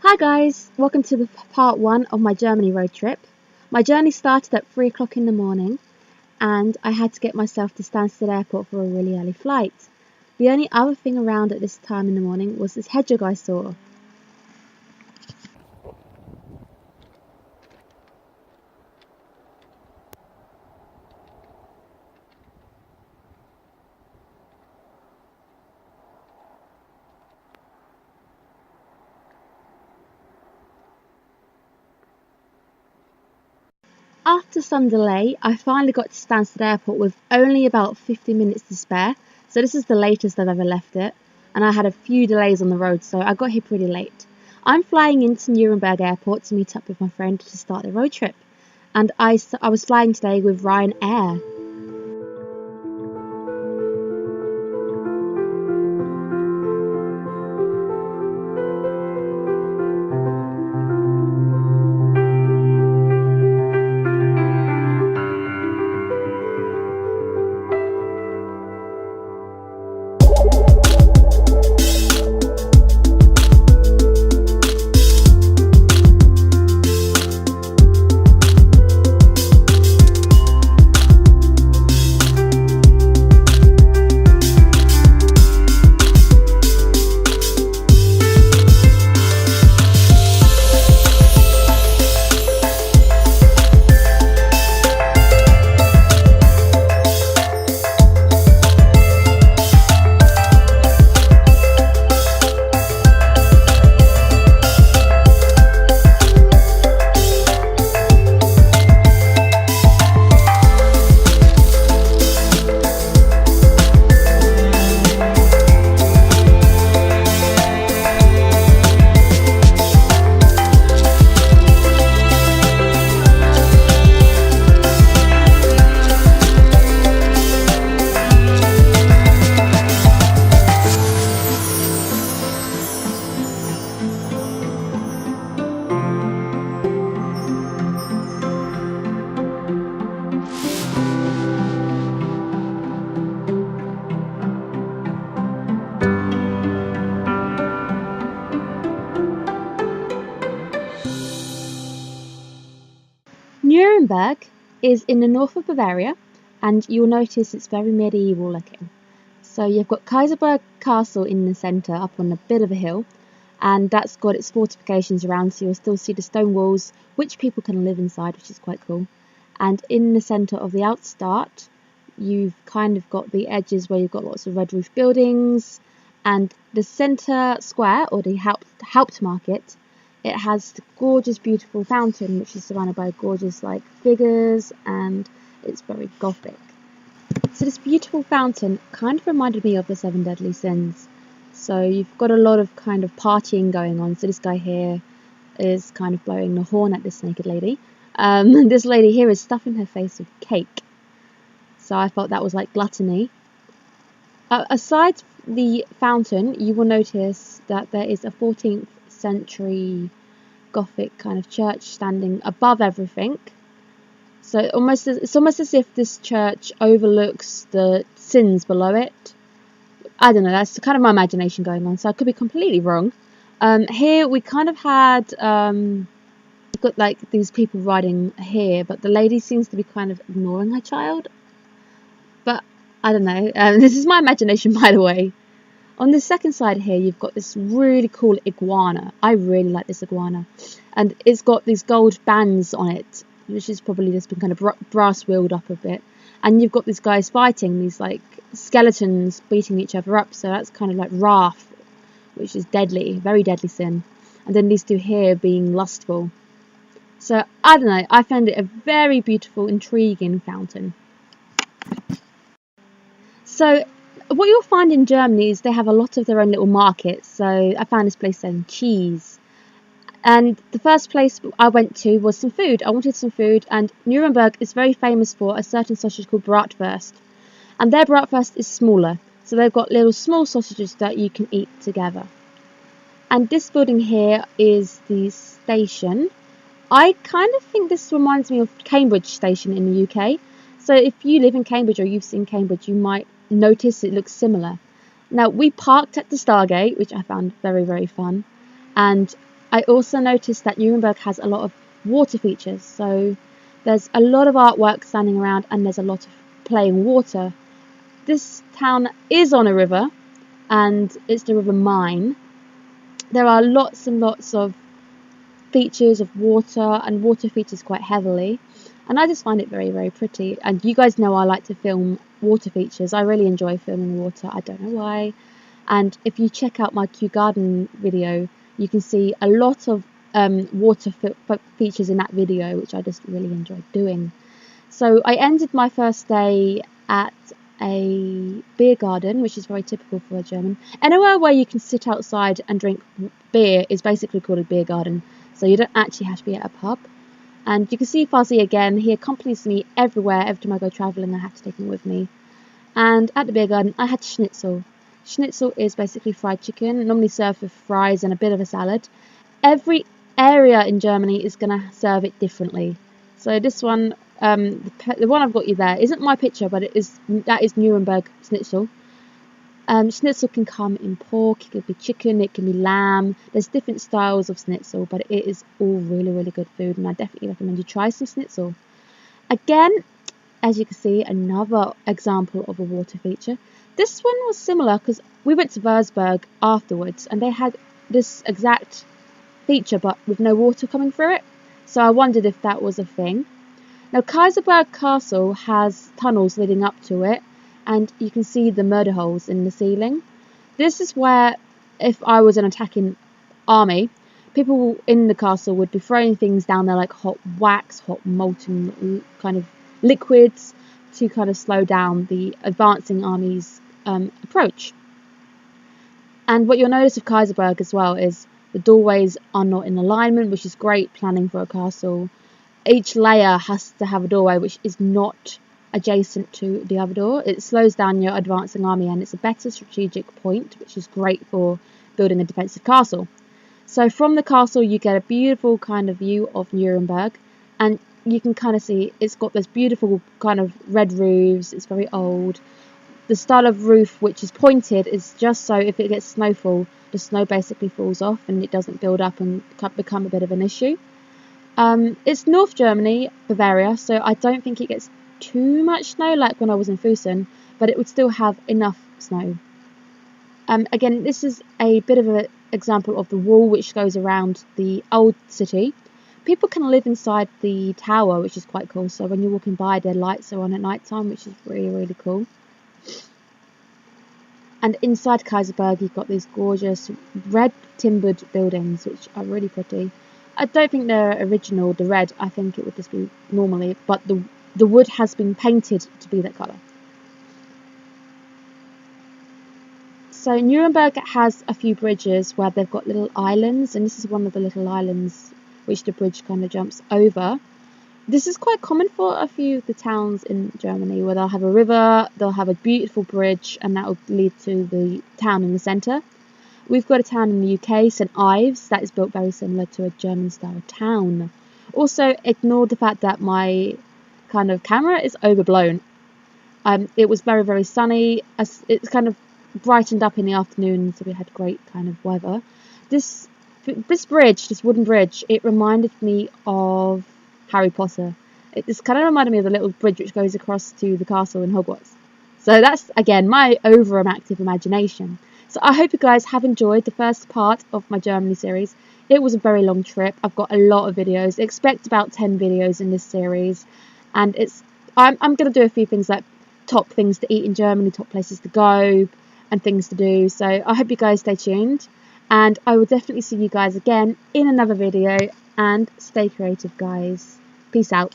Hi guys, welcome to the part 1 of my Germany road trip. My journey started at 3 o'clock in the morning and I had to get myself to Stansted Airport for a really early flight. The only other thing around at this time in the morning was this hedgehog I saw. After some delay, I finally got to Stansted Airport with only about 50 minutes to spare, so this is the latest I've ever left it, and I had a few delays on the road, so I got here pretty late. I'm flying into Nuremberg Airport to meet up with my friend to start the road trip, and I was flying today with Ryanair. Nuremberg is in the north of Bavaria, and you'll notice it's very medieval looking. So you've got Kaiserberg Castle in the centre, up on a bit of a hill, and that's got its fortifications around, so you'll still see the stone walls, which people can live inside, which is quite cool. And in the centre of the outstart, you've kind of got the edges where you've got lots of red roof buildings, and the centre square, or the Hauptmarket, it has the gorgeous, beautiful fountain, which is surrounded by gorgeous, figures, and it's very gothic. So this beautiful fountain kind of reminded me of the Seven Deadly Sins. So you've got a lot of kind of partying going on. So this guy here is kind of blowing the horn at this naked lady. This lady here is stuffing her face with cake. So I thought that was like gluttony. Aside the fountain, you will notice that there is a 14th century Gothic kind of church standing above everything. So it's almost as if this church overlooks the sins below it. I don't know, that's kind of my imagination going on, so I could be completely wrong. Here we kind of had got these people riding here, but the lady seems to be kind of ignoring her child. But I don't know, this is my imagination, by the way. On the second side here, you've got this really cool iguana. I really like this iguana. And it's got these gold bands on it, which is probably just been kind of brass wheeled up a bit. And you've got these guys fighting, these skeletons beating each other up. So that's kind of like wrath, which is deadly, very deadly sin. And then these two here being lustful. So I don't know, I found it a very beautiful, intriguing fountain. So what you'll find in Germany is they have a lot of their own little markets. So I found this place selling cheese. And the first place I went to was some food. I wanted some food, and Nuremberg is very famous for a certain sausage called bratwurst. And their bratwurst is smaller. So they've got little small sausages that you can eat together. And this building here is the station. I kind of think this reminds me of Cambridge Station in the UK. So if you live in Cambridge or you've seen Cambridge, you might notice it looks similar. Now, we parked at the Stargate, which I found very, very fun. And I also noticed that Nuremberg has a lot of water features, so there's a lot of artwork standing around and there's a lot of playing water. This town is on a river, and it's the River Main. There are lots and lots of features of water, and water features quite heavily, and I just find it very, very pretty. And you guys know I like to film water features. I really enjoy filming water. I don't know why. And if you check out my Kew Garden video, you can see a lot of water features in that video, which I just really enjoyed doing. So I ended my first day at a beer garden, which is very typical for a German. Anywhere where you can sit outside and drink beer is basically called a beer garden, so you don't actually have to be at a pub. And you can see Fuzzy again. He accompanies me everywhere. Every time I go travelling, I have to take him with me. And at the beer garden, I had schnitzel. Schnitzel is basically fried chicken, normally served with fries and a bit of a salad. Every area in Germany is going to serve it differently. So this one, the one I've got you there, isn't my picture, but that is Nuremberg schnitzel. Schnitzel can come in pork, it could be chicken, it can be lamb. There's different styles of schnitzel, but it is all really, really good food, and I definitely recommend you try some schnitzel. Again, as you can see, another example of a water feature. This one was similar because we went to Würzburg afterwards, and they had this exact feature, but with no water coming through it. So I wondered if that was a thing. Now, Kaiserberg Castle has tunnels leading up to it, and you can see the murder holes in the ceiling. This is where, if I was an attacking army, people in the castle would be throwing things down there like hot wax, hot molten kind of liquids to kind of slow down the advancing army's approach. And what you'll notice of Kaiserberg as well is the doorways are not in alignment, which is great planning for a castle. Each layer has to have a doorway which is not adjacent to the other door. It slows down your advancing army, and it's a better strategic point, which is great for building a defensive castle. So from the castle you get a beautiful kind of view of Nuremberg, and you can kind of see it's got this beautiful kind of red roofs. It's very old. The style of roof, which is pointed, is just so if it gets snowfall, the snow basically falls off and it doesn't build up and become a bit of an issue. It's North Germany, Bavaria, so I don't think it gets too much snow like when I was in Fussen, but it would still have enough snow. Again, this is a bit of an example of the wall which goes around the old city. People can live inside the tower, which is quite cool, so when you're walking by, their lights are on at night time, which is really, really cool. And inside Kaiserberg, you've got these gorgeous red timbered buildings, which are really pretty. I don't think they're original, the red. I think it would just be normally, but the wood has been painted to be that colour. So Nuremberg has a few bridges where they've got little islands, and this is one of the little islands which the bridge kind of jumps over. This is quite common for a few of the towns in Germany, where they'll have a river, they'll have a beautiful bridge, and that will lead to the town in the centre. We've got a town in the UK, St Ives, that is built very similar to a German-style town. Also, ignore the fact that my kind of camera is overblown. It was very, very sunny. It's kind of brightened up in the afternoon, so we had great kind of weather. This bridge, this wooden bridge, it reminded me of Harry Potter. It just kind of reminded me of the little bridge which goes across to the castle in Hogwarts. So that's, again, my overactive imagination. So I hope you guys have enjoyed the first part of my Germany series. It was a very long trip. I've got a lot of videos. Expect about 10 videos in this series. And I'm going to do a few things like top things to eat in Germany, top places to go, and things to do. So I hope you guys stay tuned. And I will definitely see you guys again in another video. And stay creative, guys. Peace out.